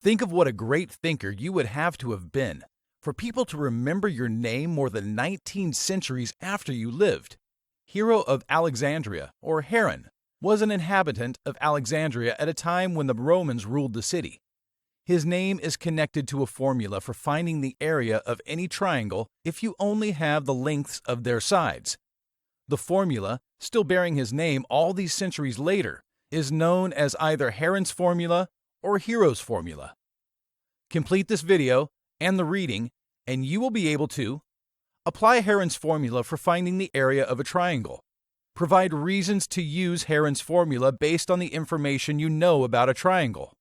Think of what a great thinker you would have to have been for people to remember your name more than 19 centuries after you lived. Hero of Alexandria, or Heron, was an inhabitant of Alexandria at a time when the Romans ruled the city. His name is connected to a formula for finding the area of any triangle if you only have the lengths of their sides. The formula, still bearing his name all these centuries later, is known as either Heron's formula or Hero's formula. Complete this video and the reading, and you will be able to apply Heron's formula for finding the area of a triangle. Provide reasons to use Heron's formula based on the information you know about a triangle.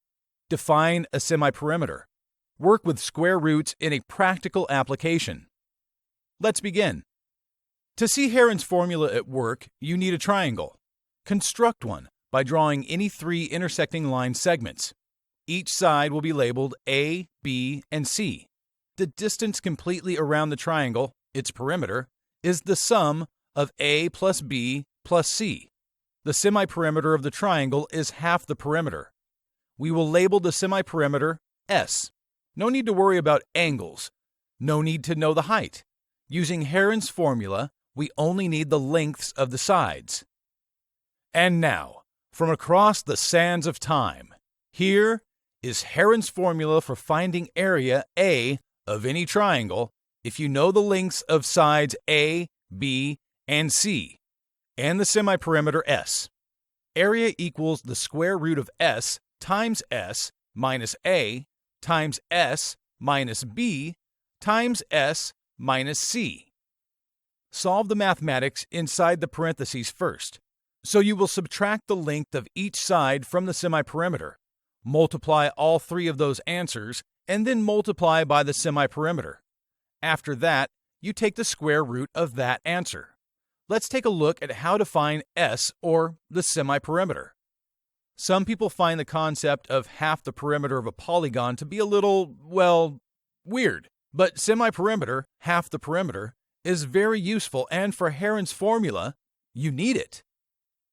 Define a semiperimeter. Work with square roots in a practical application. Let's begin. To see Heron's formula at work, you need a triangle. Construct one by drawing any three intersecting line segments. Each side will be labeled A, B, and C. The distance completely around the triangle, its perimeter, is the sum of A plus B plus C. The semiperimeter of the triangle is half the perimeter. We will label the semiperimeter S. No need to worry about angles. No need to know the height. Using Heron's formula, we only need the lengths of the sides. And now, from across the sands of time, here is Heron's formula for finding area A of any triangle if you know the lengths of sides A, B, and C, and the semiperimeter S. Area equals the square root of S times S minus A times S minus B times S minus C. Solve the mathematics inside the parentheses first. So you will subtract the length of each side from the semiperimeter, multiply all three of those answers, and then multiply by the semiperimeter. After that, you take the square root of that answer. Let's take a look at how to find S, or the semiperimeter. Some people find the concept of half the perimeter of a polygon to be a little, well, weird. But semiperimeter, half the perimeter, is very useful, and for Heron's formula, you need it.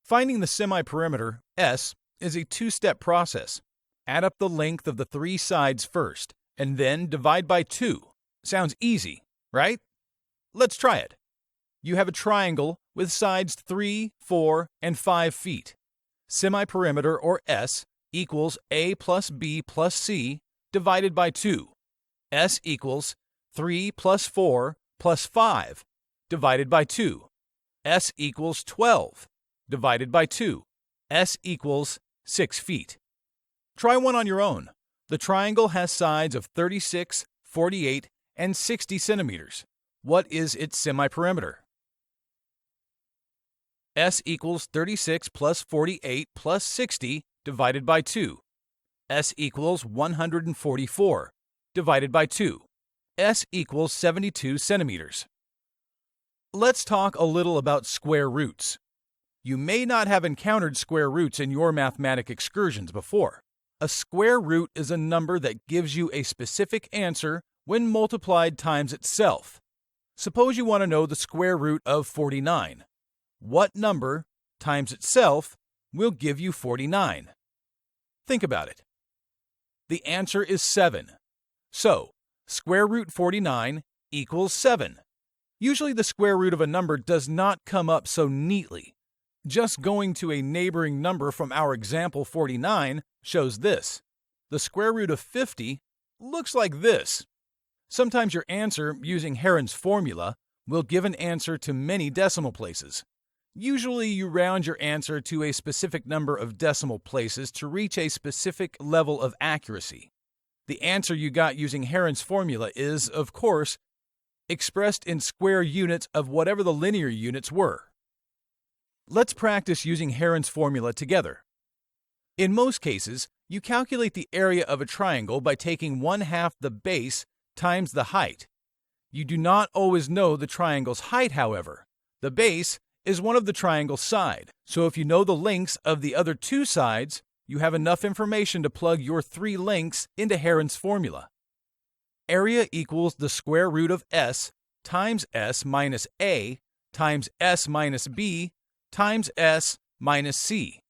Finding the semiperimeter, S, is a two-step process. Add up the length of the three sides first, and then divide by 2. Sounds easy, right? Let's try it. You have a triangle with sides 3, 4, and 5 feet. Semiperimeter, or S, equals A plus B plus C divided by 2. S equals 3 plus 4 plus 5 divided by 2. S equals 12 divided by 2. S equals 6 feet. Try one on your own. The triangle has sides of 36, 48, and 60 centimeters. What is its semiperimeter? S equals 36 plus 48 plus 60 divided by 2. S equals 144 divided by 2. S equals 72 centimeters. Let's talk a little about square roots. You may not have encountered square roots in your mathematic excursions before. A square root is a number that gives you a specific answer when multiplied times itself. Suppose you want to know the square root of 49. What number times itself will give you 49? Think about it. The answer is 7. So, square root 49 equals 7. Usually the square root of a number does not come up so neatly. Just going to a neighboring number from our example 49 shows this. The square root of 50 looks like this. Sometimes your answer using Heron's formula will give an answer to many decimal places. Usually you round your answer to a specific number of decimal places to reach a specific level of accuracy. The answer you got using Heron's formula is, of course, expressed in square units of whatever the linear units were. Let's practice using Heron's formula together. In most cases, you calculate the area of a triangle by taking 1/2 the base times the height. You do not always know the triangle's height, however. The base is one of the triangle's side, so if you know the lengths of the other 2 sides, you have enough information to plug your 3 lengths into Heron's formula. Area equals the square root of S times S minus A times S minus B times S minus C.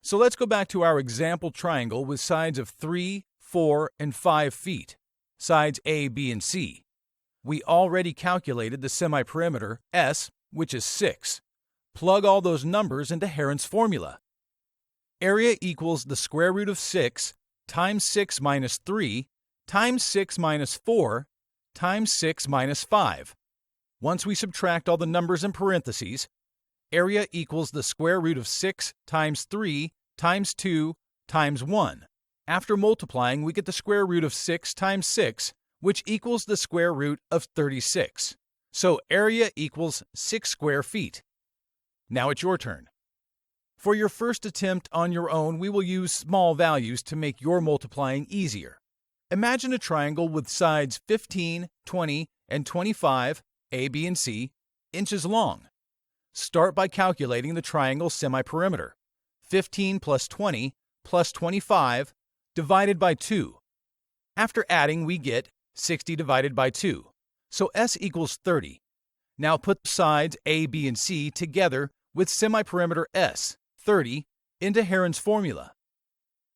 So let's go back to our example triangle with sides of 3, 4, and 5 feet, sides A, B, and C. We already calculated the semi-perimeter, S, which is 6. Plug all those numbers into Heron's formula. Area equals the square root of 6 times 6 minus 3 times 6 minus 4 times 6 minus 5. Once we subtract all the numbers in parentheses, area equals the square root of 6 times 3 times 2 times 1. After multiplying, we get the square root of 6 times 6, which equals the square root of 36. So area equals 6 square feet. Now it's your turn. For your first attempt on your own, we will use small values to make your multiplying easier. Imagine a triangle with sides 15, 20, and 25, A, B, and C, inches long. Start by calculating the triangle semi-perimeter. 15 plus 20 plus 25 divided by 2. After adding, we get 60 divided by 2. So S equals 30. Now put sides A, B, and C together with semi-perimeter S, 30, into Heron's formula.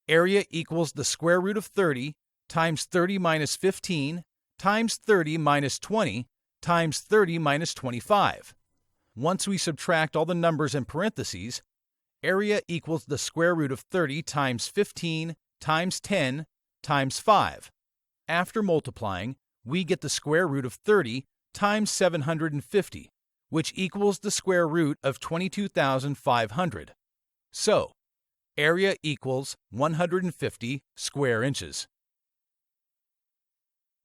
Area equals the square root of 30 times 30 minus 15 times 30 minus 20 times 30 minus 25. Once we subtract all the numbers in parentheses, area equals the square root of 30 times 15 times 10 times 5. After multiplying, we get the square root of 30 times 750, which equals the square root of 22,500. So, area equals 150 square inches.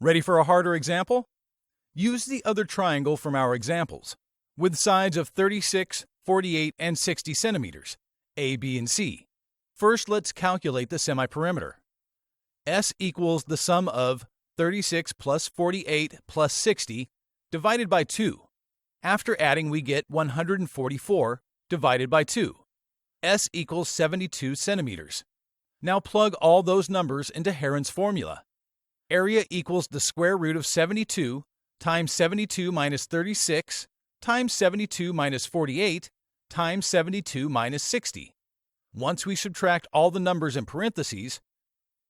Ready for a harder example? Use the other triangle from our examples, with sides of 36, 48, and 60 centimeters, A, B, and C. First, let's calculate the semi-perimeter. S equals the sum of 36 plus 48 plus 60 divided by 2. After adding, we get 144 divided by 2. S equals 72 centimeters. Now plug all those numbers into Heron's formula. Area equals the square root of 72 times 72 minus 36 times 72 minus 48 times 72 minus 60. Once we subtract all the numbers in parentheses,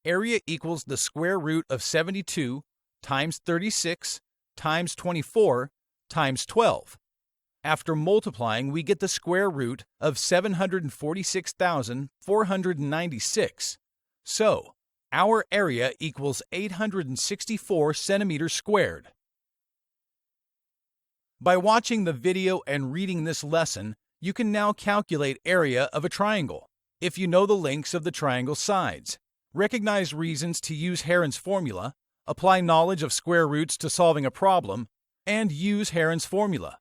area equals the square root of 72 times 36 times 24 times 12. After multiplying, we get the square root of 746,496. So, our area equals 864 centimeters squared. By watching the video and reading this lesson, you can now calculate area of a triangle. If you know the lengths of the triangle's sides, recognize reasons to use Heron's formula, apply knowledge of square roots to solving a problem, and use Heron's formula.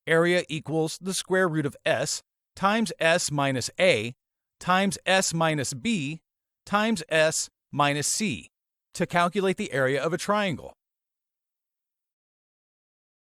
Area equals the square root of S times S minus A times S minus B times S minus C to calculate the area of a triangle.